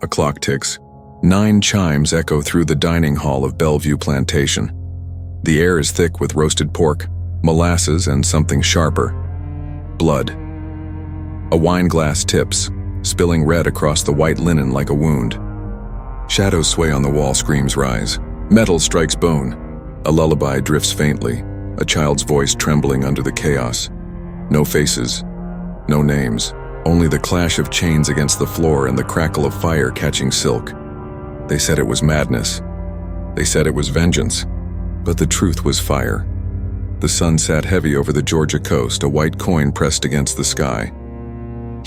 A clock ticks. 9 chimes echo through the dining hall of Bellevue Plantation. The air is thick with roasted pork, molasses, and something sharper. Blood. A wine glass tips, spilling red across the white linen like a wound. Shadows sway on the wall, screams rise. Metal strikes bone. A lullaby drifts faintly, a child's voice trembling under the chaos. No faces, no names, only the clash of chains against the floor and the crackle of fire catching silk. They said it was madness. They said it was vengeance. But the truth was fire. The sun sat heavy over the Georgia coast, a white coin pressed against the sky.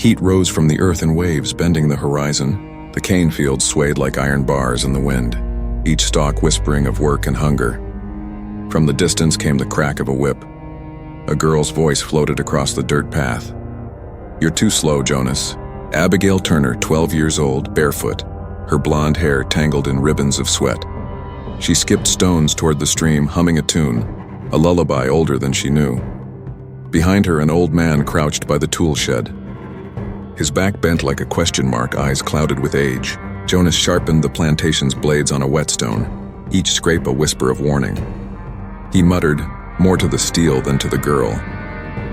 Heat rose from the earth in waves, bending the horizon. The cane fields swayed like iron bars in the wind, each stalk whispering of work and hunger. From the distance came the crack of a whip. A girl's voice floated across the dirt path. "You're too slow, Jonas." Abigail Turner, 12 years old, barefoot, her blonde hair tangled in ribbons of sweat. She skipped stones toward the stream, humming a tune, a lullaby older than she knew. Behind her, an old man crouched by the tool shed. His back bent like a question mark, eyes clouded with age. Jonas sharpened the plantation's blades on a whetstone, each scrape a whisper of warning. He muttered, more to the steel than to the girl.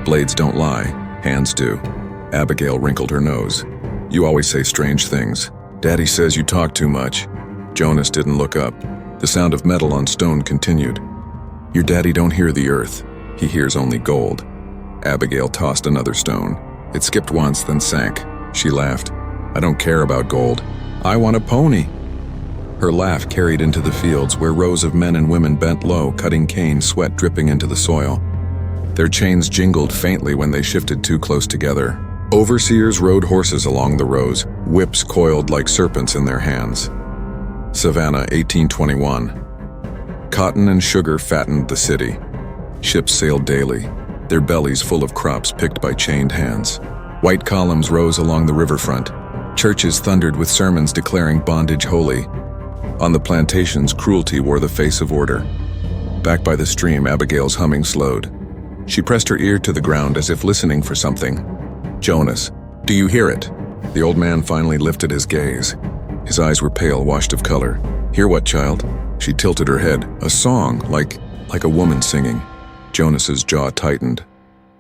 "Blades don't lie, hands do." Abigail wrinkled her nose. "You always say strange things. Daddy says you talk too much." Jonas didn't look up. The sound of metal on stone continued. "Your daddy don't hear the earth. He hears only gold." Abigail tossed another stone. It skipped once, then sank. She laughed. "I don't care about gold. I want a pony." Her laugh carried into the fields where rows of men and women bent low, cutting cane, sweat dripping into the soil. Their chains jingled faintly when they shifted too close together. Overseers rode horses along the rows, whips coiled like serpents in their hands. Savannah, 1821. Cotton and sugar fattened the city. Ships sailed daily, their bellies full of crops picked by chained hands. White columns rose along the riverfront. Churches thundered with sermons declaring bondage holy. On the plantations, cruelty wore the face of order. Back by the stream, Abigail's humming slowed. She pressed her ear to the ground as if listening for something. "Jonas, do you hear it?" The old man finally lifted his gaze. His eyes were pale, washed of color. "Hear what, child?" She tilted her head. "A song, like a woman singing." Jonas's jaw tightened.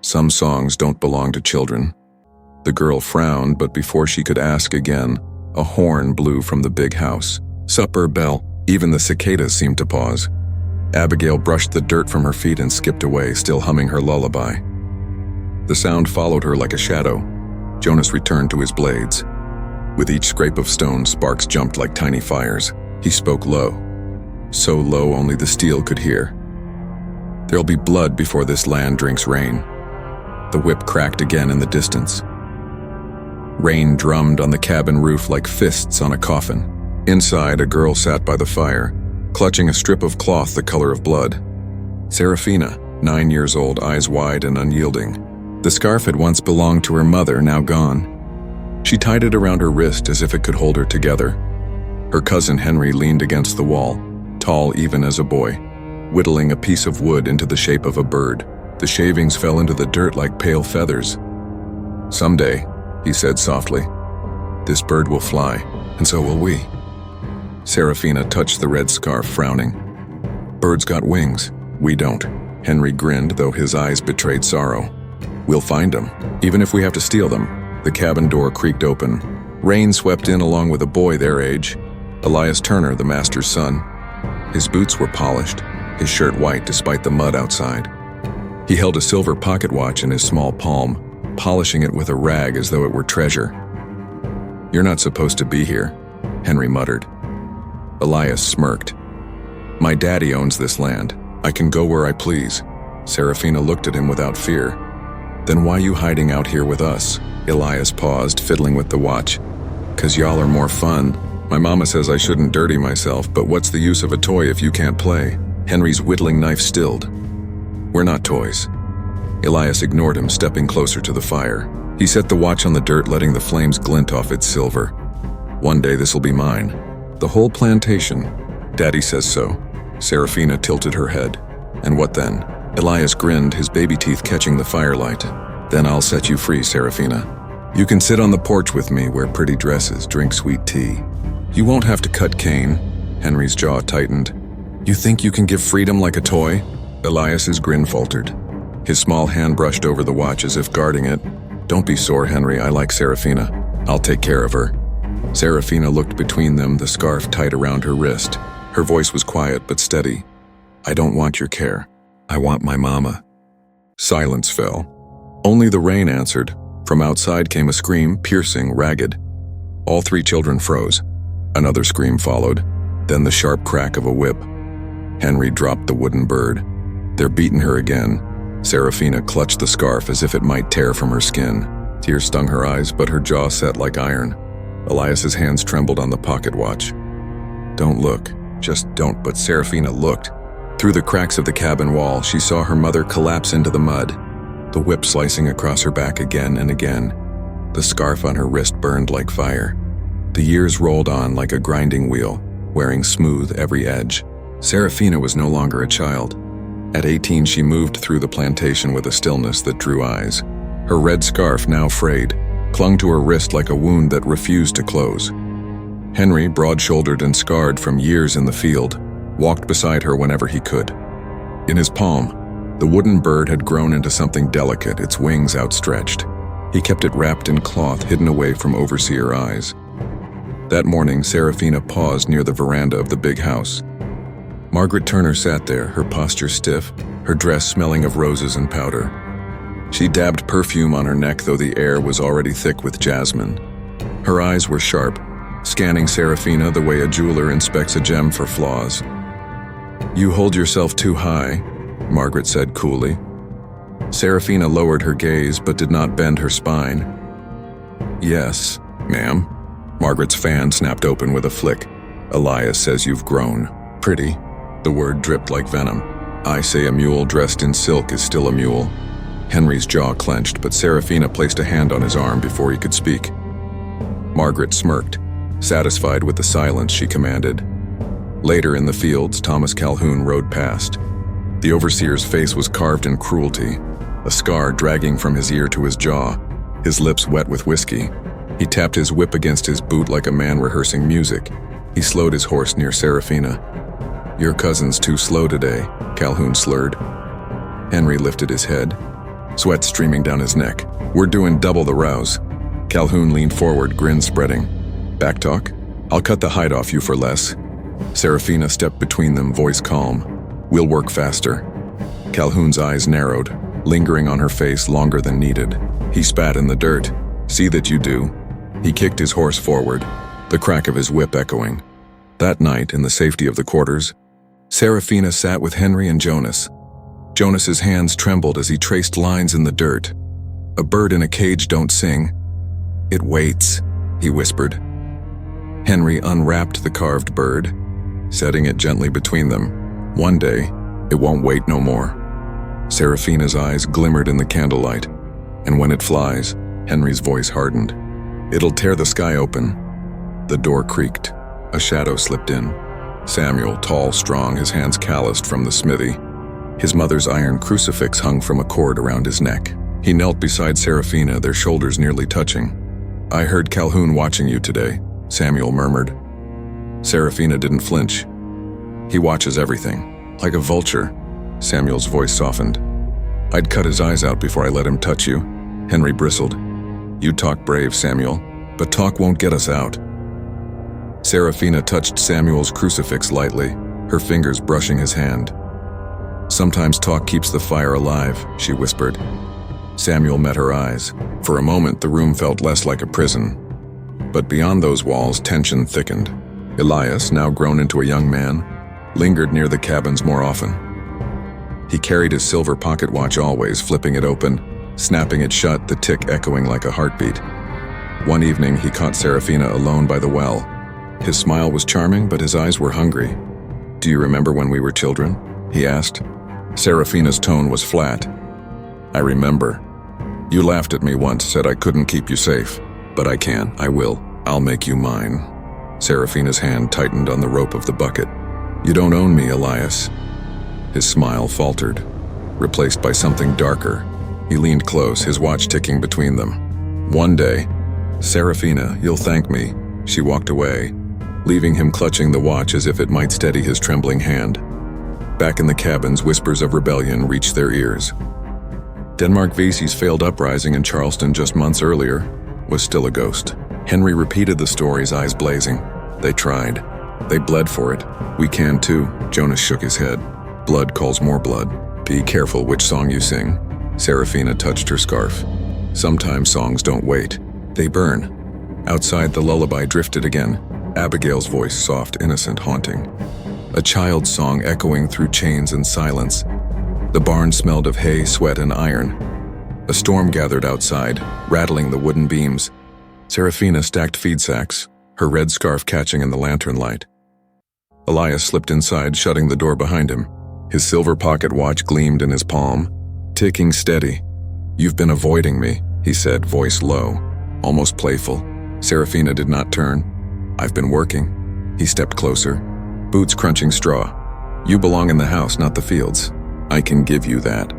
Some songs don't belong to children. The girl frowned, but before she could ask again, a horn blew from the big house. "Supper bell." Even the cicadas seemed to pause. Abigail brushed the dirt from her feet and skipped away, still humming her lullaby. The sound followed her like a shadow. Jonas returned to his blades. With each scrape of stone, sparks jumped like tiny fires. He spoke low. So low only the steel could hear. "There'll be blood before this land drinks rain." The whip cracked again in the distance. Rain drummed on the cabin roof like fists on a coffin. Inside, a girl sat by the fire, clutching a strip of cloth the color of blood. Seraphina, 9 years old, eyes wide and unyielding. The scarf had once belonged to her mother, now gone. She tied it around her wrist as if it could hold her together. Her cousin Henry leaned against the wall, tall even as a boy, whittling a piece of wood into the shape of a bird. The shavings fell into the dirt like pale feathers. "Someday," he said softly, "this bird will fly, and so will we." Seraphina touched the red scarf, frowning. "Birds got wings. We don't." Henry grinned, though his eyes betrayed sorrow. "We'll find them, even if we have to steal them." The cabin door creaked open. Rain swept in along with a boy their age, Elias Turner, the master's son. His boots were polished, his shirt white despite the mud outside. He held a silver pocket watch in his small palm, polishing it with a rag as though it were treasure. "You're not supposed to be here," Henry muttered. Elias smirked. "My daddy owns this land. I can go where I please." Seraphina looked at him without fear. "Then why you hiding out here with us?" Elias paused, fiddling with the watch. "'Cause y'all are more fun. My mama says I shouldn't dirty myself, but what's the use of a toy if you can't play?" Henry's whittling knife stilled. "We're not toys." Elias ignored him, stepping closer to the fire. He set the watch on the dirt, letting the flames glint off its silver. "One day this'll be mine. The whole plantation." "Daddy says so." Seraphina tilted her head. "And what then?" Elias grinned, his baby teeth catching the firelight. "Then I'll set you free, Seraphina." You can sit on the porch with me, wear pretty dresses, drink sweet tea. You won't have to cut cane. Henry's jaw tightened. You think you can give freedom like a toy? Elias's grin faltered. His small hand brushed over the watch as if guarding it. Don't be sore, Henry, I like Seraphina. I'll take care of her. Seraphina looked between them, the scarf tight around her wrist. Her voice was quiet but steady. I don't want your care. I want my mama. Silence fell. Only the rain answered. From outside came a scream, piercing, ragged. All three children froze. Another scream followed, then the sharp crack of a whip. Henry dropped the wooden bird. They're beating her again. Seraphina clutched the scarf as if it might tear from her skin. Tears stung her eyes, but her jaw set like iron. Elias's hands trembled on the pocket watch. Don't look. Just don't. But Seraphina looked. Through the cracks of the cabin wall, she saw her mother collapse into the mud, the whip slicing across her back again and again. The scarf on her wrist burned like fire. The years rolled on like a grinding wheel, wearing smooth every edge. Seraphina was no longer a child. At 18, she moved through the plantation with a stillness that drew eyes. Her red scarf, now frayed, clung to her wrist like a wound that refused to close. Henry, broad-shouldered and scarred from years in the field, walked beside her whenever he could. In his palm, the wooden bird had grown into something delicate, its wings outstretched. He kept it wrapped in cloth, hidden away from overseer eyes. That morning, Seraphina paused near the veranda of the big house. Margaret Turner sat there, her posture stiff, her dress smelling of roses and powder. She dabbed perfume on her neck, though the air was already thick with jasmine. Her eyes were sharp, scanning Seraphina the way a jeweler inspects a gem for flaws. You hold yourself too high, Margaret said coolly. Seraphina lowered her gaze but did not bend her spine. Yes, ma'am. Margaret's fan snapped open with a flick. Elias says you've grown. Pretty. The word dripped like venom. I say a mule dressed in silk is still a mule. Henry's jaw clenched, but Seraphina placed a hand on his arm before he could speak. Margaret smirked, satisfied with the silence she commanded. Later in the fields, Thomas Calhoun rode past. The overseer's face was carved in cruelty, a scar dragging from his ear to his jaw, his lips wet with whiskey. He tapped his whip against his boot like a man rehearsing music. He slowed his horse near Seraphina. Your cousin's too slow today, Calhoun slurred. Henry lifted his head, sweat streaming down his neck. We're doing double the rouse. Calhoun leaned forward, grin spreading. Back talk? I'll cut the hide off you for less. Seraphina stepped between them, voice calm. We'll work faster. Calhoun's eyes narrowed, lingering on her face longer than needed. He spat in the dirt. See that you do. He kicked his horse forward, the crack of his whip echoing. That night, in the safety of the quarters, Seraphina sat with Henry and Jonas. Jonas's hands trembled as he traced lines in the dirt. A bird in a cage don't sing. It waits, he whispered. Henry unwrapped the carved bird, setting it gently between them. One day, it won't wait no more. Seraphina's eyes glimmered in the candlelight, and when it flies, Henry's voice hardened. It'll tear the sky open. The door creaked. A shadow slipped in. Samuel, tall, strong, his hands calloused from the smithy. His mother's iron crucifix hung from a cord around his neck. He knelt beside Seraphina, their shoulders nearly touching. I heard Calhoun watching you today, Samuel murmured. Seraphina didn't flinch. He watches everything, like a vulture. Samuel's voice softened. I'd cut his eyes out before I let him touch you. Henry bristled. You talk brave, Samuel, but talk won't get us out. Seraphina touched Samuel's crucifix lightly, her fingers brushing his hand. Sometimes talk keeps the fire alive, she whispered. Samuel met her eyes. For a moment, the room felt less like a prison. But beyond those walls, tension thickened. Elias, now grown into a young man, lingered near the cabins more often. He carried his silver pocket watch always, flipping it open, snapping it shut, the tick echoing like a heartbeat. One evening, he caught Seraphina alone by the well. His smile was charming, but his eyes were hungry. Do you remember when we were children? He asked. Seraphina's tone was flat. I remember. You laughed at me once, said I couldn't keep you safe. But I can, I will. I'll make you mine. Seraphina's hand tightened on the rope of the bucket. You don't own me, Elias. His smile faltered, replaced by something darker. He leaned close, his watch ticking between them. One day, Seraphina, you'll thank me, she walked away, leaving him clutching the watch as if it might steady his trembling hand. Back in the cabins, whispers of rebellion reached their ears. Denmark Vesey's failed uprising in Charleston just months earlier was still a ghost. Henry repeated the stories, eyes blazing. They tried. They bled for it. We can too. Jonas shook his head. Blood calls more blood. Be careful which song you sing. Seraphina touched her scarf. Sometimes songs don't wait. They burn. Outside, the lullaby drifted again. Abigail's voice, soft, innocent, haunting. A child's song echoing through chains and silence. The barn smelled of hay, sweat, and iron. A storm gathered outside, rattling the wooden beams. Seraphina stacked feed sacks, her red scarf catching in the lantern light. Elias slipped inside, shutting the door behind him. His silver pocket watch gleamed in his palm, ticking steady. "You've been avoiding me," he said, voice low, almost playful. Seraphina did not turn. "I've been working." He stepped closer, boots crunching straw. "You belong in the house, not the fields. I can give you that.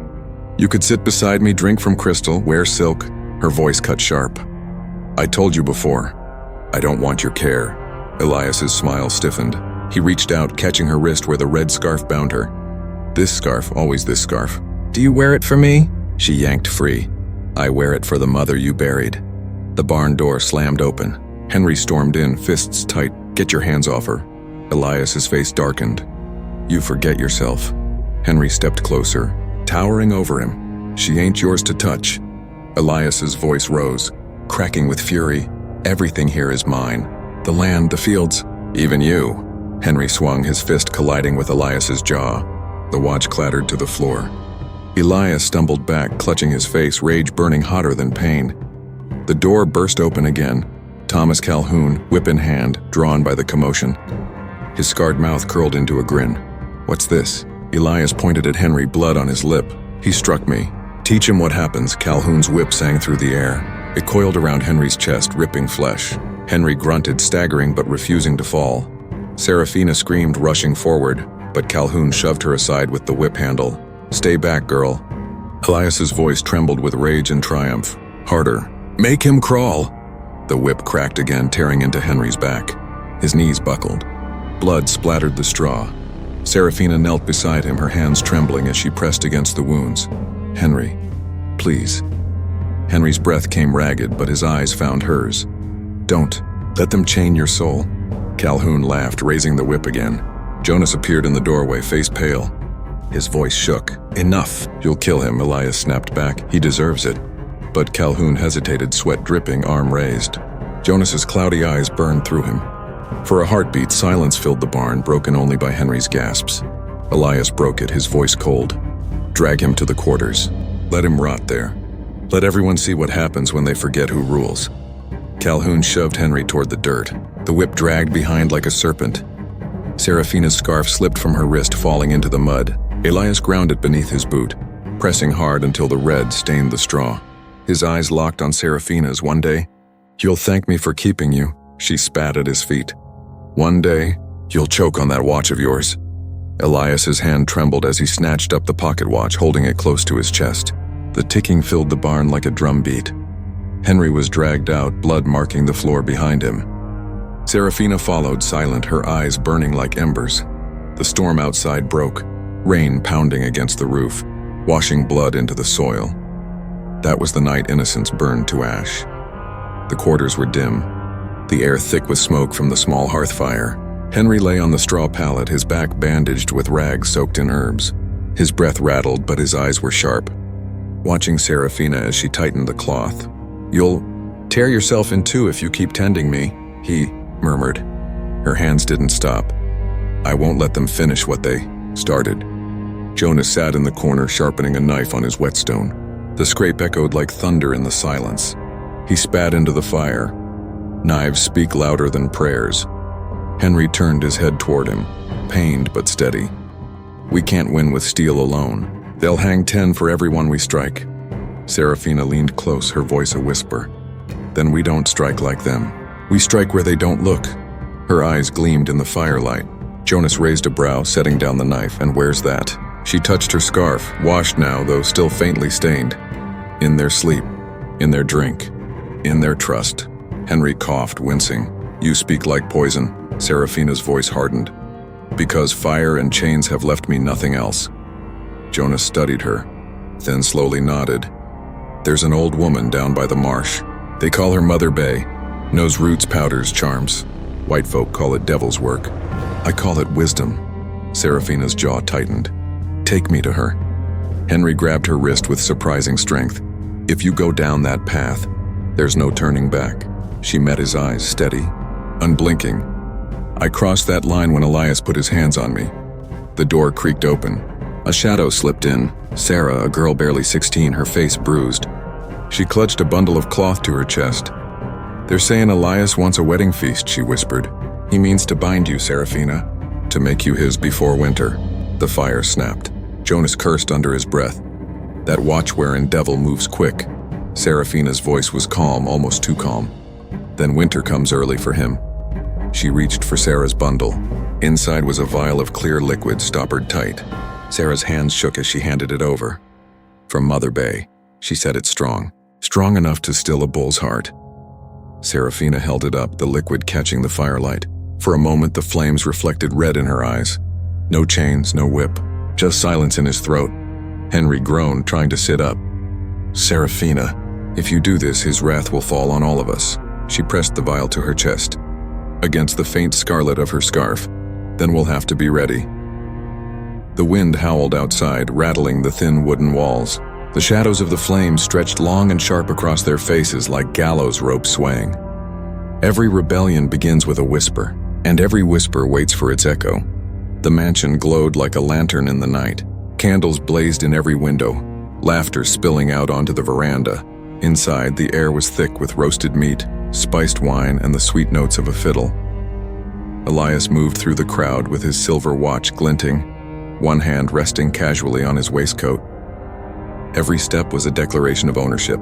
You could sit beside me, drink from crystal, wear silk." Her voice cut sharp. "I told you before, I don't want your care." Elias's smile stiffened. He reached out, catching her wrist where the red scarf bound her. "This scarf, always this scarf. Do you wear it for me?" She yanked free. "I wear it for the mother you buried." The barn door slammed open. Henry stormed in, fists tight. "Get your hands off her." Elias's face darkened. "You forget yourself." Henry stepped closer, towering over him. "She ain't yours to touch." Elias's voice rose, cracking with fury. "Everything here is mine. The land, the fields, even you." Henry swung, his fist colliding with Elias's jaw. The watch clattered to the floor. Elias stumbled back, clutching his face, rage burning hotter than pain. The door burst open again. Thomas Calhoun, whip in hand, drawn by the commotion. His scarred mouth curled into a grin. "What's this?" Elias pointed at Henry, blood on his lip. "He struck me. Teach him what happens." Calhoun's whip sang through the air. It coiled around Henry's chest, ripping flesh. Henry grunted, staggering but refusing to fall. Seraphina screamed, rushing forward, but Calhoun shoved her aside with the whip handle. "Stay back, girl." Elias's voice trembled with rage and triumph. "Harder. Make him crawl." The whip cracked again, tearing into Henry's back. His knees buckled. Blood splattered the straw. Seraphina knelt beside him, her hands trembling as she pressed against the wounds. "Henry, please." Henry's breath came ragged, but his eyes found hers. "Don't. Let them chain your soul." Calhoun laughed, raising the whip again. Jonas appeared in the doorway, face pale. His voice shook. "Enough. You'll kill him," Elias snapped back. "He deserves it." But Calhoun hesitated, sweat dripping, arm raised. Jonas's cloudy eyes burned through him. For a heartbeat, silence filled the barn, broken only by Henry's gasps. Elias broke it, his voice cold. "Drag him to the quarters. Let him rot there. Let everyone see what happens when they forget who rules." Calhoun shoved Henry toward the dirt. The whip dragged behind like a serpent. Seraphina's scarf slipped from her wrist, falling into the mud. Elias ground it beneath his boot, pressing hard until the red stained the straw. His eyes locked on Seraphina's. "One day, you'll thank me for keeping you," she spat at his feet. "One day, you'll choke on that watch of yours." Elias's hand trembled as he snatched up the pocket watch, holding it close to his chest. The ticking filled the barn like a drum beat. Henry was dragged out, blood marking the floor behind him. Seraphina followed, silent, her eyes burning like embers. The storm outside broke, rain pounding against the roof, washing blood into the soil. That was the night innocence burned to ash. The quarters were dim, the air thick with smoke from the small hearth fire. Henry lay on the straw pallet, his back bandaged with rags soaked in herbs. His breath rattled, but his eyes were sharp, watching Seraphina as she tightened the cloth. "You'll tear yourself in two if you keep tending me," he murmured. Her hands didn't stop. "I won't let them finish what they started." Jonas sat in the corner, sharpening a knife on his whetstone. The scrape echoed like thunder in the silence. He spat into the fire. Knives speak louder than prayers. Henry turned his head toward him, pained but steady. "We can't win with steel alone. They'll hang 10 for everyone we strike." Seraphina leaned close, her voice a whisper. "Then we don't strike like them. We strike where they don't look." Her eyes gleamed in the firelight. Jonas raised a brow, setting down the knife. "And where's that?" She touched her scarf, washed now, though still faintly stained. "In their sleep, in their drink, In their trust. Henry coughed, wincing. You speak like poison. Seraphina's voice hardened. Because fire and chains have left me nothing else. Jonas studied her, then slowly nodded. There's an old woman down by the marsh. They call her Mother Bay. Knows roots, powders, charms. White folk call it devil's work. I call it wisdom. Seraphina's jaw tightened. Take me to her. Henry grabbed her wrist with surprising strength. If you go down that path, there's no turning back. She met his eyes, steady, unblinking. I crossed that line when Elias put his hands on me. The door creaked open. A shadow slipped in. Sarah, a girl barely 16, her face bruised. She clutched a bundle of cloth to her chest. They're saying Elias wants a wedding feast, she whispered. He means to bind you, Seraphina, to make you his before winter. The fire snapped. Jonas cursed under his breath. That watch-wearing devil moves quick. Seraphina's voice was calm, almost too calm. Then winter comes early for him. She reached for Sarah's bundle. Inside was a vial of clear liquid stoppered tight. Sarah's hands shook as she handed it over. From Mother Bay, she said it strong enough to still a bull's heart. Seraphina held it up, the liquid catching the firelight. For a moment, the flames reflected red in her eyes. No chains, no whip, just silence in his throat. Henry groaned, trying to sit up. Seraphina, if you do this, his wrath will fall on all of us. She pressed the vial to her chest, against the faint scarlet of her scarf. Then we'll have to be ready. The wind howled outside, rattling the thin wooden walls. The shadows of the flames stretched long and sharp across their faces like gallows ropes swaying. Every rebellion begins with a whisper, and every whisper waits for its echo. The mansion glowed like a lantern in the night. Candles blazed in every window, laughter spilling out onto the veranda. Inside, the air was thick with roasted meat, spiced wine, and the sweet notes of a fiddle. Elias moved through the crowd with his silver watch glinting, one hand resting casually on his waistcoat. Every step was a declaration of ownership.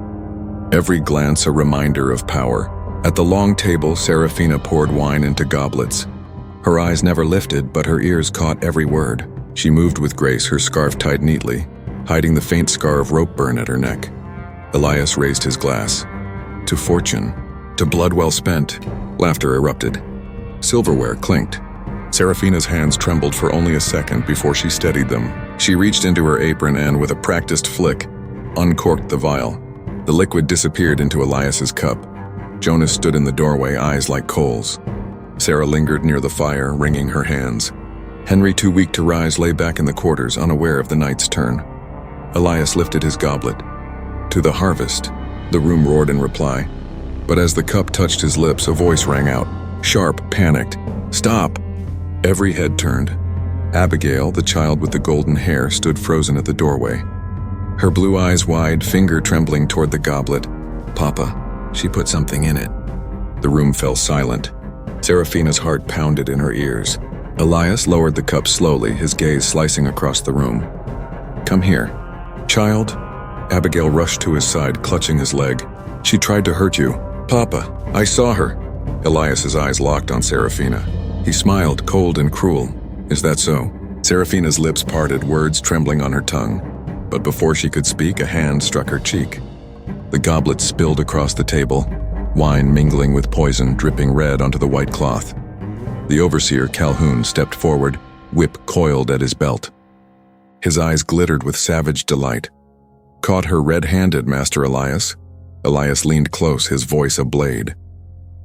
Every glance a reminder of power. At the long table, Seraphina poured wine into goblets. Her eyes never lifted, but her ears caught every word. She moved with grace, her scarf tied neatly, hiding the faint scar of rope burn at her neck. Elias raised his glass. To fortune, to blood well spent. Laughter erupted. Silverware clinked. Seraphina's hands trembled for only a second before she steadied them. She reached into her apron and, with a practiced flick, uncorked the vial. The liquid disappeared into Elias's cup. Jonas stood in the doorway, eyes like coals. Sarah lingered near the fire, wringing her hands. Henry, too weak to rise, lay back in the quarters, unaware of the night's turn. Elias lifted his goblet. To the harvest, the room roared in reply. But as the cup touched his lips, a voice rang out, sharp, panicked. Stop! Every head turned. Abigail, the child with the golden hair, stood frozen at the doorway. Her blue eyes wide, finger trembling toward the goblet. Papa, she put something in it. The room fell silent. Seraphina's heart pounded in her ears. Elias lowered the cup slowly, his gaze slicing across the room. Come here. Child? Abigail rushed to his side, clutching his leg. She tried to hurt you. Papa, I saw her. Elias's eyes locked on Seraphina. He smiled, cold and cruel. Is that so? Seraphina's lips parted, words trembling on her tongue. But before she could speak, a hand struck her cheek. The goblet spilled across the table, wine mingling with poison, dripping red onto the white cloth. The overseer, Calhoun, stepped forward, whip coiled at his belt. His eyes glittered with savage delight. Caught her red-handed, Master Elias. Elias leaned close, his voice a blade.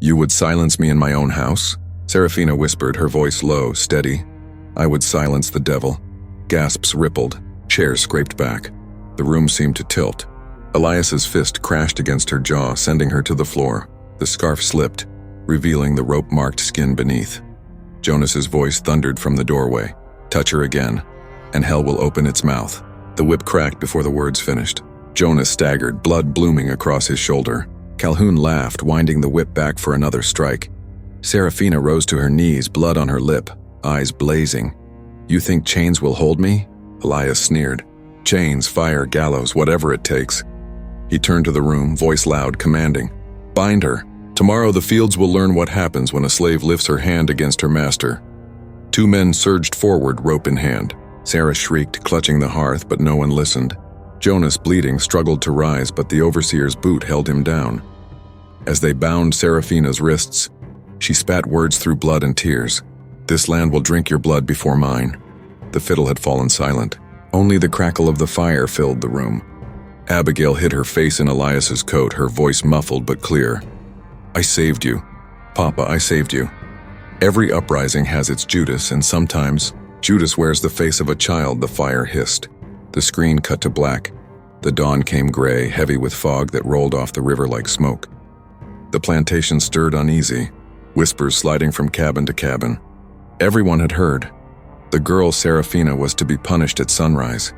You would silence me in my own house? Seraphina whispered, her voice low, steady. I would silence the devil. Gasps rippled, chairs scraped back. The room seemed to tilt. Elias's fist crashed against her jaw, sending her to the floor. The scarf slipped, revealing the rope-marked skin beneath. Jonas's voice thundered from the doorway. Touch her again, and hell will open its mouth. The whip cracked before the words finished. Jonas staggered, blood blooming across his shoulder. Calhoun laughed, winding the whip back for another strike. Seraphina rose to her knees, blood on her lip, eyes blazing. You think chains will hold me? Elias sneered. Chains, fire, gallows, whatever it takes. He turned to the room, voice loud, commanding. Bind her. Tomorrow the fields will learn what happens when a slave lifts her hand against her master. Two men surged forward, rope in hand. Sarah shrieked, clutching the hearth, but no one listened. Jonas, bleeding, struggled to rise, but the overseer's boot held him down. As they bound Seraphina's wrists, she spat words through blood and tears. "This land will drink your blood before mine." The fiddle had fallen silent. Only the crackle of the fire filled the room. Abigail hid her face in Elias's coat, her voice muffled but clear. "I saved you. Papa, I saved you." Every uprising has its Judas, and sometimes Judas wears the face of a child, the fire hissed. The screen cut to black. The dawn came gray, heavy with fog that rolled off the river like smoke. The plantation stirred uneasy, whispers sliding from cabin to cabin. Everyone had heard. The girl Seraphina was to be punished at sunrise.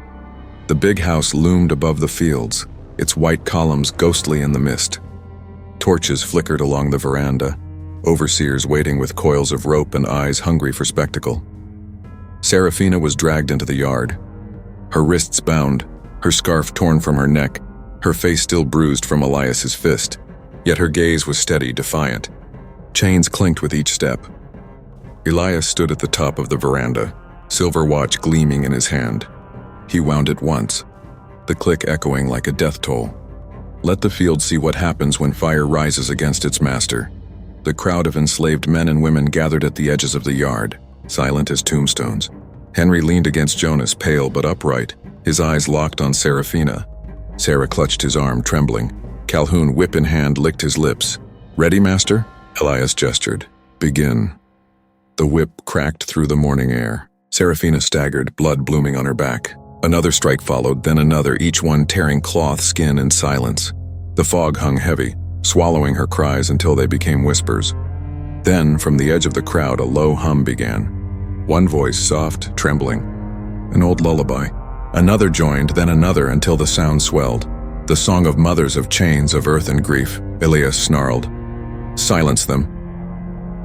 The big house loomed above the fields, its white columns ghostly in the mist. Torches flickered along the veranda, overseers waiting with coils of rope and eyes hungry for spectacle. Seraphina was dragged into the yard, her wrists bound, her scarf torn from her neck, her face still bruised from Elias's fist, yet her gaze was steady, defiant. Chains clinked with each step. Elias stood at the top of the veranda, silver watch gleaming in his hand. He wound it once, the click echoing like a death toll. Let the field see what happens when fire rises against its master. The crowd of enslaved men and women gathered at the edges of the yard, silent as tombstones. Henry leaned against Jonas, pale but upright, his eyes locked on Seraphina. Sarah clutched his arm, trembling. Calhoun, whip in hand, licked his lips. "Ready, master?" Elias gestured. "Begin." The whip cracked through the morning air. Seraphina staggered, blood blooming on her back. Another strike followed, then another, each one tearing cloth, skin, and silence. The fog hung heavy, swallowing her cries until they became whispers. Then, from the edge of the crowd, a low hum began. One voice, soft, trembling. An old lullaby. Another joined, then another, until the sound swelled. The song of mothers of chains of earth and grief. Elias snarled. "Silence them."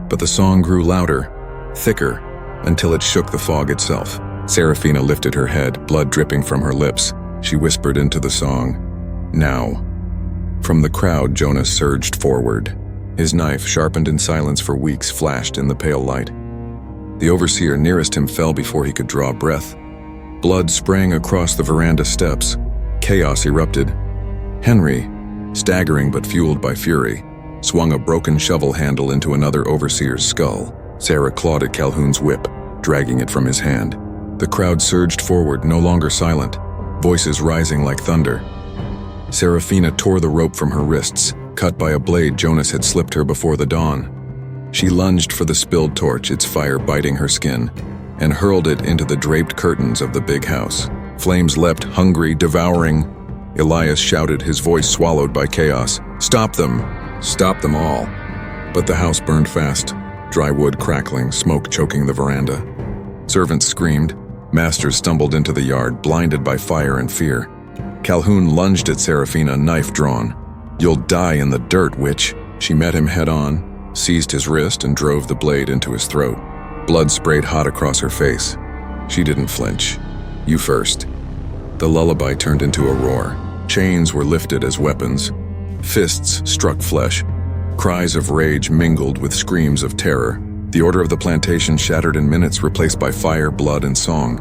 But the song grew louder, thicker, until it shook the fog itself. Seraphina lifted her head, blood dripping from her lips. She whispered into the song, "Now." From the crowd, Jonas surged forward. His knife, sharpened in silence for weeks, flashed in the pale light. The overseer nearest him fell before he could draw breath. Blood sprang across the veranda steps. Chaos erupted. Henry, staggering but fueled by fury, swung a broken shovel handle into another overseer's skull. Sarah clawed at Calhoun's whip, dragging it from his hand. The crowd surged forward, no longer silent, voices rising like thunder. Seraphina tore the rope from her wrists, cut by a blade Jonas had slipped her before the dawn. She lunged for the spilled torch, its fire biting her skin, and hurled it into the draped curtains of the big house. Flames leapt, hungry, devouring. Elias shouted, his voice swallowed by chaos. "Stop them! Stop them all!" But the house burned fast, dry wood crackling, smoke choking the veranda. Servants screamed. Masters stumbled into the yard, blinded by fire and fear. Calhoun lunged at Seraphina, knife drawn. "You'll die in the dirt, witch!" She met him head-on, seized his wrist, and drove the blade into his throat. Blood sprayed hot across her face. She didn't flinch. "You first." The lullaby turned into a roar. Chains were lifted as weapons. Fists struck flesh. Cries of rage mingled with screams of terror. The order of the plantation shattered in minutes, replaced by fire, blood, and song.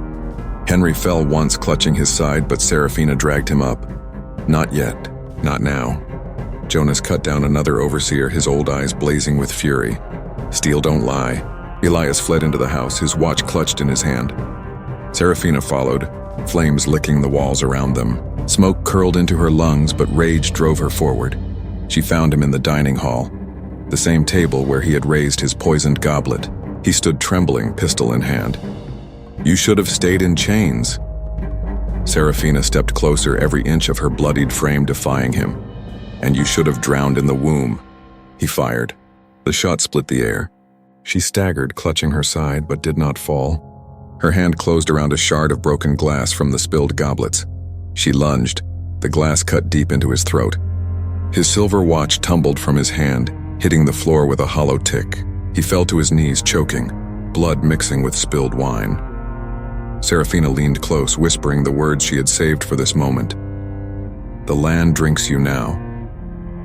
Henry fell once, clutching his side, but Seraphina dragged him up. "Not yet. Not now." Jonas cut down another overseer, his old eyes blazing with fury. "Steel don't lie." Elias fled into the house, his watch clutched in his hand. Seraphina followed, flames licking the walls around them. Smoke curled into her lungs, but rage drove her forward. She found him in the dining hall, the same table where he had raised his poisoned goblet. He stood trembling, pistol in hand. "You should have stayed in chains." Seraphina stepped closer, every inch of her bloodied frame defying him. "And you should have drowned in the womb." He fired. The shot split the air. She staggered, clutching her side, but did not fall. Her hand closed around a shard of broken glass from the spilled goblets. She lunged. The glass cut deep into his throat. His silver watch tumbled from his hand, hitting the floor with a hollow tick. He fell to his knees, choking, blood mixing with spilled wine. Seraphina leaned close, whispering the words she had saved for this moment. "The land drinks you now."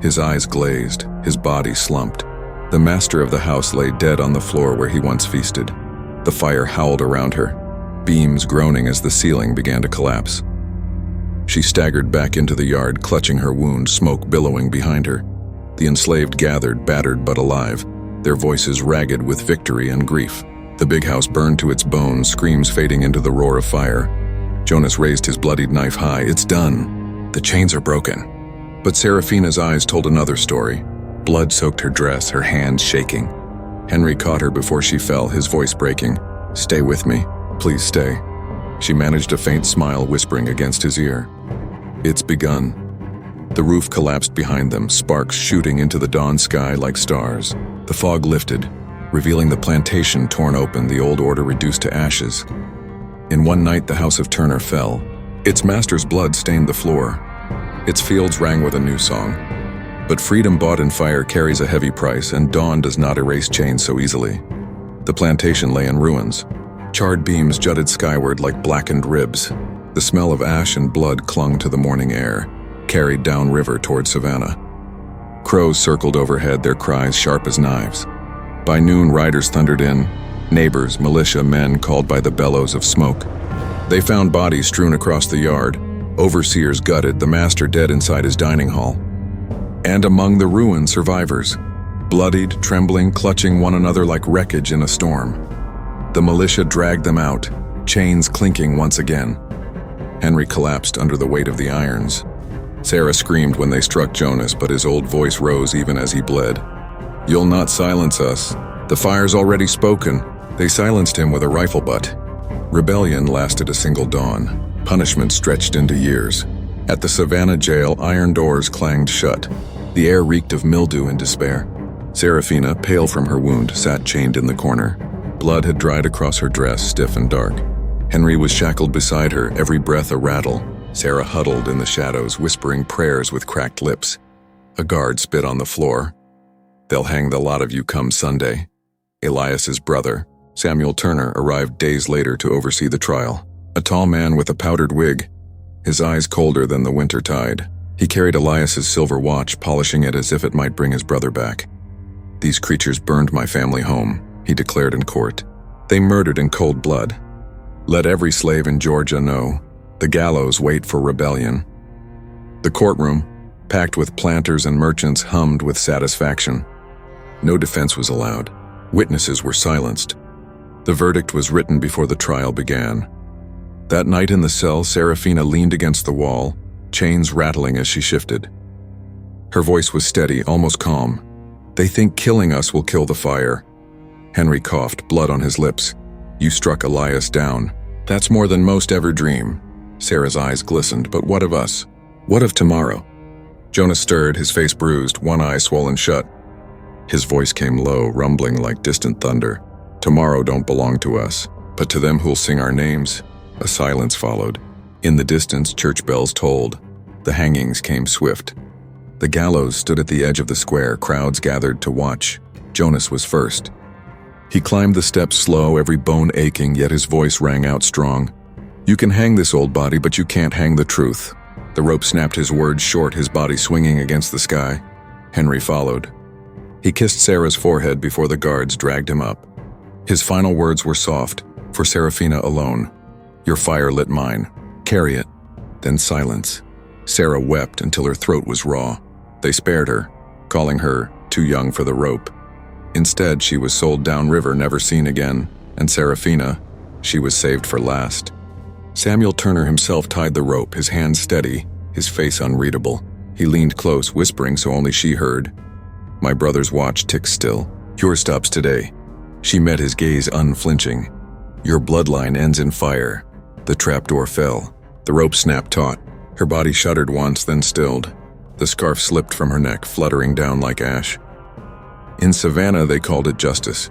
His eyes glazed, his body slumped. The master of the house lay dead on the floor where he once feasted. The fire howled around her, beams groaning as the ceiling began to collapse. She staggered back into the yard, clutching her wound, smoke billowing behind her. The enslaved gathered, battered but alive, their voices ragged with victory and grief. The big house burned to its bones, screams fading into the roar of fire. Jonas raised his bloodied knife high. It's done. The chains are broken. But Seraphina's eyes told another story. Blood soaked her dress, her hands shaking. Henry caught her before she fell, his voice breaking. Stay with me. Please stay. She managed a faint smile, whispering against his ear. It's begun. The roof collapsed behind them, sparks shooting into the dawn sky like stars. The fog lifted, revealing the plantation torn open, the old order reduced to ashes. In one night, the house of Turner fell. Its master's blood stained the floor. Its fields rang with a new song. But freedom bought in fire carries a heavy price, and dawn does not erase chains so easily. The plantation lay in ruins. Charred beams jutted skyward like blackened ribs. The smell of ash and blood clung to the morning air, carried downriver toward Savannah. Crows circled overhead, their cries sharp as knives. By noon, riders thundered in, neighbors, militia, men called by the bellows of smoke. They found bodies strewn across the yard, overseers gutted, the master dead inside his dining hall. And among the ruins, survivors, bloodied, trembling, clutching one another like wreckage in a storm. The militia dragged them out, chains clinking once again. Henry collapsed under the weight of the irons. Sarah screamed when they struck Jonas, but his old voice rose even as he bled. You'll not silence us. The fire's already spoken. They silenced him with a rifle butt. Rebellion lasted a single dawn. Punishment stretched into years. At the Savannah jail, iron doors clanged shut. The air reeked of mildew and despair. Seraphina, pale from her wound, sat chained in the corner. Blood had dried across her dress, stiff and dark. Henry was shackled beside her, every breath a rattle. Sarah huddled in the shadows, whispering prayers with cracked lips. A guard spit on the floor. They'll hang the lot of you come Sunday. Elias's brother, Samuel Turner, arrived days later to oversee the trial. A tall man with a powdered wig, his eyes colder than the winter tide. He carried Elias's silver watch, polishing it as if it might bring his brother back. These creatures burned my family home, he declared in court. They murdered in cold blood. Let every slave in Georgia know. The gallows wait for rebellion. The courtroom, packed with planters and merchants, hummed with satisfaction. No defense was allowed. Witnesses were silenced. The verdict was written before the trial began. That night in the cell, Seraphina leaned against the wall, chains rattling as she shifted. Her voice was steady, almost calm. They think killing us will kill the fire. Henry coughed, blood on his lips. You struck Elias down. That's more than most ever dream. Sarah's eyes glistened. But what of us? What of tomorrow? Jonas stirred, his face bruised, one eye swollen shut. His voice came low, rumbling like distant thunder. Tomorrow don't belong to us, but to them who'll sing our names. A silence followed. In the distance, church bells tolled. The hangings came swift. The gallows stood at the edge of the square, crowds gathered to watch. Jonas was first. He climbed the steps slow, every bone aching, yet his voice rang out strong. You can hang this old body, but you can't hang the truth. The rope snapped his words short, his body swinging against the sky. Henry followed. He kissed Sarah's forehead before the guards dragged him up. His final words were soft, for Seraphina alone. Your fire lit mine. Carry it. Then silence. Sarah wept until her throat was raw. They spared her, calling her too young for the rope. Instead, she was sold downriver, never seen again, and Seraphina, she was saved for last. Samuel Turner himself tied the rope, his hands steady, his face unreadable. He leaned close, whispering so only she heard. My brother's watch ticks still. Yours stops today. She met his gaze unflinching. Your bloodline ends in fire. The trapdoor fell. The rope snapped taut. Her body shuddered once, then stilled. The scarf slipped from her neck, fluttering down like ash. In Savannah, they called it justice.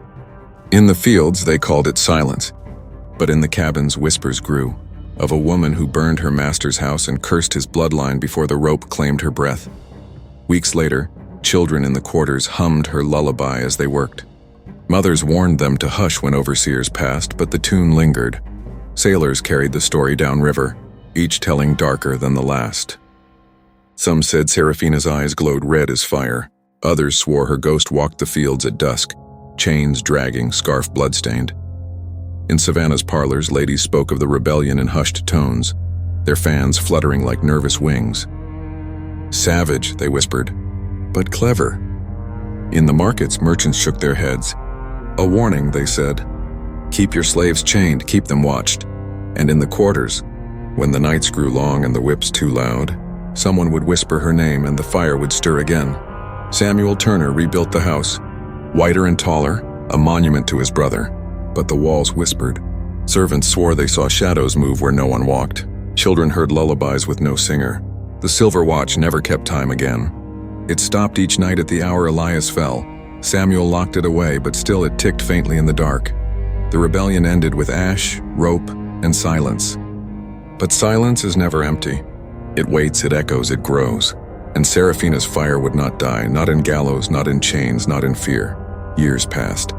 In the fields, they called it silence. But in the cabins, whispers grew, of a woman who burned her master's house and cursed his bloodline before the rope claimed her breath. Weeks later, children in the quarters hummed her lullaby as they worked. Mothers warned them to hush when overseers passed, but the tune lingered. Sailors carried the story downriver, each telling darker than the last. Some said Seraphina's eyes glowed red as fire. Others swore her ghost walked the fields at dusk, chains dragging, scarf bloodstained. In Savannah's parlors, ladies spoke of the rebellion in hushed tones, their fans fluttering like nervous wings. Savage, they whispered. but clever. In the markets, merchants shook their heads. A warning, they said. Keep your slaves chained, keep them watched. And in the quarters, when the nights grew long and the whips too loud, someone would whisper her name and the fire would stir again. Samuel Turner rebuilt the house, whiter and taller, a monument to his brother. But the walls whispered. Servants swore they saw shadows move where no one walked. Children heard lullabies with no singer. The silver watch never kept time again. It stopped each night at the hour Elias fell. Samuel locked it away, but still it ticked faintly in the dark. The rebellion ended with ash, rope, and silence. But silence is never empty. It waits, it echoes, it grows. And Seraphina's fire would not die, not in gallows, not in chains, not in fear. Years passed.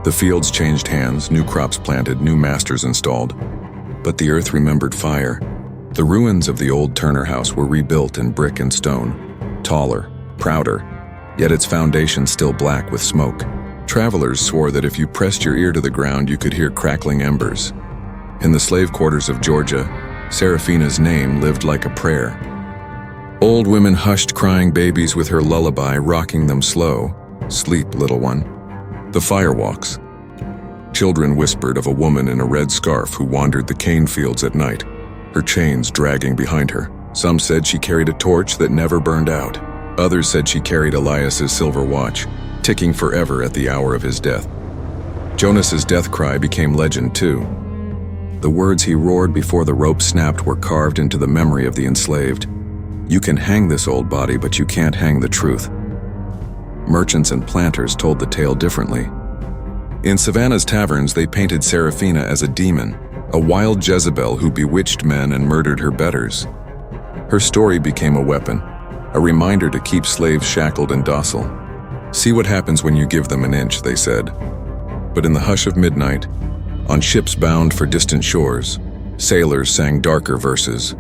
The fields changed hands, new crops planted, new masters installed. But the earth remembered fire. The ruins of the old Turner house were rebuilt in brick and stone, taller, prouder, yet its foundation still black with smoke. Travelers swore that if you pressed your ear to the ground, you could hear crackling embers. In the slave quarters of Georgia, Seraphina's name lived like a prayer. Old women hushed crying babies with her lullaby, rocking them slow. Sleep, little one. The firewalks. Children whispered of a woman in a red scarf who wandered the cane fields at night, her chains dragging behind her. Some said she carried a torch that never burned out. Others said she carried Elias's silver watch, ticking forever at the hour of his death. Jonas's death cry became legend too. The words he roared before the rope snapped were carved into the memory of the enslaved. You can hang this old body, but you can't hang the truth. Merchants and planters told the tale differently. In Savannah's taverns, they painted Seraphina as a demon, a wild Jezebel who bewitched men and murdered her betters. Her story became a weapon, a reminder to keep slaves shackled and docile. See what happens when you give them an inch, they said. But in the hush of midnight, on ships bound for distant shores, sailors sang darker verses.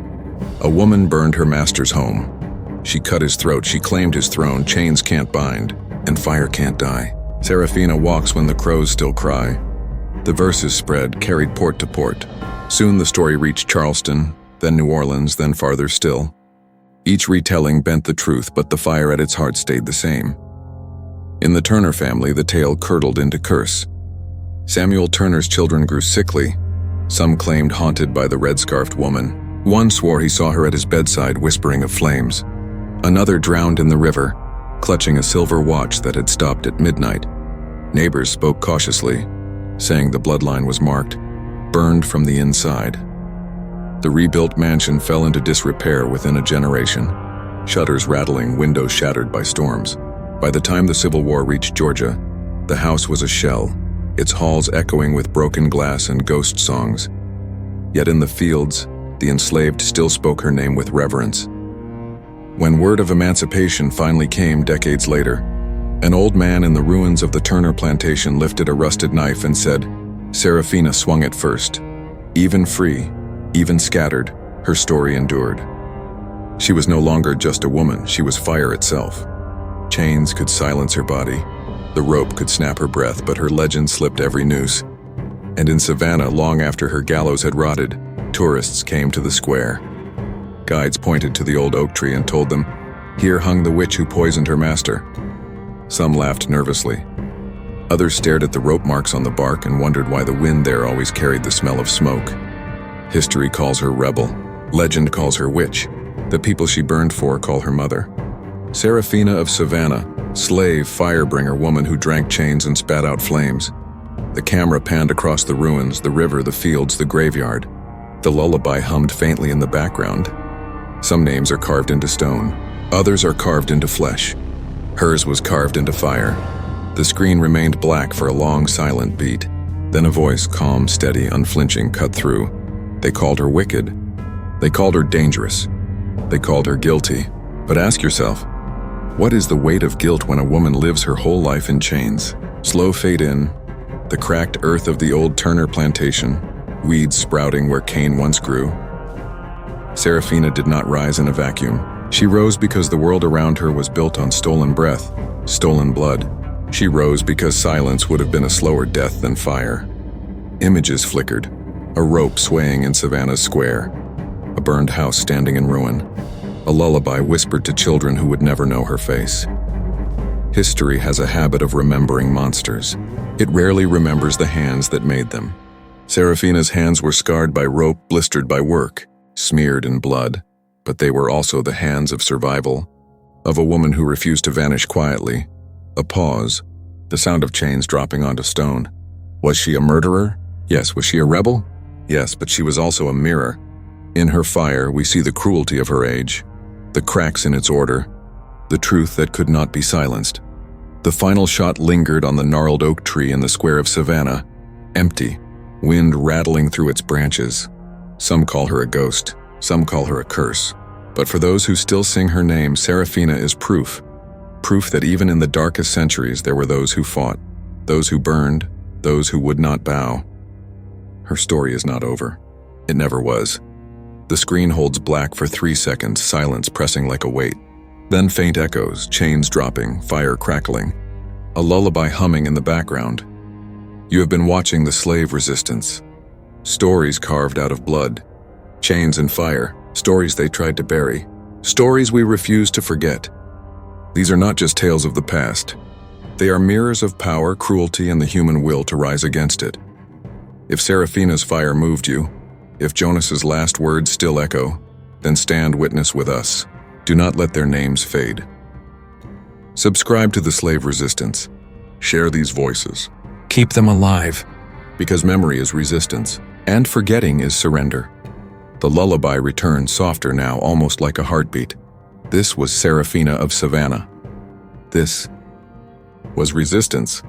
A woman burned her master's home. She cut his throat, she claimed his throne. Chains can't bind, and fire can't die. Seraphina walks when the crows still cry. The verses spread, carried port to port. Soon the story reached Charleston, then New Orleans, then farther still. Each retelling bent the truth, but the fire at its heart stayed the same. In the Turner family, the tale curdled into curse. Samuel Turner's children grew sickly. Some claimed haunted by the red-scarfed woman. One swore he saw her at his bedside whispering of flames. Another drowned in the river, clutching a silver watch that had stopped at midnight. Neighbors spoke cautiously, saying the bloodline was marked, burned from the inside. The rebuilt mansion fell into disrepair within a generation, shutters rattling, windows shattered by storms. By the time the Civil War reached Georgia, the house was a shell, its halls echoing with broken glass and ghost songs. Yet in the fields, the enslaved still spoke her name with reverence. When word of emancipation finally came decades later, an old man in the ruins of the Turner plantation lifted a rusted knife and said, Seraphina swung it first. Even free, even scattered, her story endured. She was no longer just a woman, she was fire itself. Chains could silence her body, the rope could snap her breath, but her legend slipped every noose. And in Savannah, long after her gallows had rotted, tourists came to the square. Guides pointed to the old oak tree and told them, here hung the witch who poisoned her master. Some laughed nervously. Others stared at the rope marks on the bark and wondered why the wind there always carried the smell of smoke. History calls her rebel. Legend calls her witch. The people she burned for call her mother. Seraphina of Savannah, slave, firebringer woman who drank chains and spat out flames. The camera panned across the ruins, the river, the fields, the graveyard. The lullaby hummed faintly in the background. Some names are carved into stone. Others are carved into flesh. Hers was carved into fire. The screen remained black for a long, silent beat. Then a voice, calm, steady, unflinching, cut through. They called her wicked. They called her dangerous. They called her guilty. But ask yourself, what is the weight of guilt when a woman lives her whole life in chains? Slow fade in, the cracked earth of the old Turner plantation, weeds sprouting where cane once grew. Seraphina did not rise in a vacuum. She rose because the world around her was built on stolen breath, stolen blood. She rose because silence would have been a slower death than fire. Images flickered, a rope swaying in Savannah's square, a burned house standing in ruin. a lullaby whispered to children who would never know her face. History has a habit of remembering monsters. It rarely remembers the hands that made them. Seraphina's hands were scarred by rope, blistered by work, smeared in blood, but they were also the hands of survival, of a woman who refused to vanish quietly. A pause, the sound of chains dropping onto stone. Was she a murderer? Yes. Was she a rebel? Yes, but she was also a mirror. In her fire, we see the cruelty of her age, the cracks in its order, the truth that could not be silenced. The final shot lingered on the gnarled oak tree in the square of Savannah, empty, wind rattling through its branches. Some call her a ghost, some call her a curse. But for those who still sing her name, Seraphina is proof that even in the darkest centuries there were those who fought, those who burned, those who would not bow. Her story is not over. It never was. The screen holds black for 3 seconds, silence pressing like a weight. Then faint echoes, chains dropping, fire crackling, a lullaby humming in the background. You have been watching the slave resistance. Stories carved out of blood, chains and fire, stories they tried to bury, stories we refuse to forget. These are not just tales of the past. They are mirrors of power, cruelty, and the human will to rise against it. If Seraphina's fire moved you, if Jonas's last words still echo, then stand witness with us. Do not let their names fade. Subscribe to the Slave Resistance. Share these voices. Keep them alive. Because memory is resistance, and forgetting is surrender. The lullaby returns softer now, almost like a heartbeat. This was Seraphina of Savannah. This was resistance.